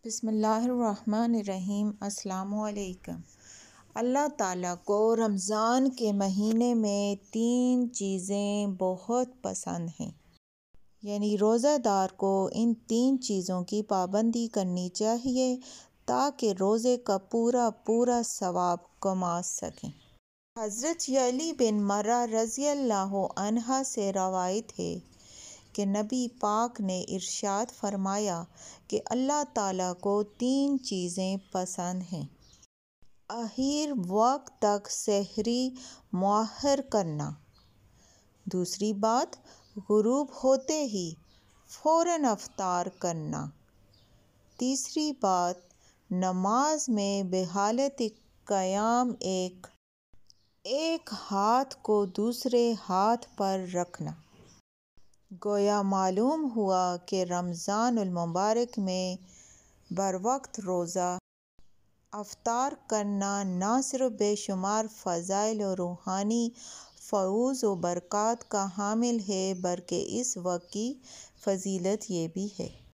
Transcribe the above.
بسم اللہ الرحمن الرحیم۔ السلام علیکم۔ اللہ تعالیٰ کو رمضان کے مہینے میں 3 چیزیں بہت پسند ہیں، یعنی روزہ دار کو ان 3 چیزوں کی پابندی کرنی چاہیے تاکہ روزے کا پورا ثواب کما سکیں۔ حضرت علی بن مرہ رضی اللہ عنہ سے روایت ہے کہ نبی پاک نے ارشاد فرمایا کہ اللہ تعالیٰ کو 3 چیزیں پسند ہیں: اخیر وقت تک سحری مؤخر کرنا، دوسری بات غروب ہوتے ہی فوراً افطار کرنا، تیسری بات نماز میں بحالت قیام ایک ہاتھ کو دوسرے ہاتھ پر رکھنا۔ گویا معلوم ہوا کہ رمضان المبارک میں بروقت روزہ افطار کرنا نہ صرف بے شمار فضائل و روحانی فیوز و برکات کا حامل ہے بلکہ اس وقت کی فضیلت یہ بھی ہے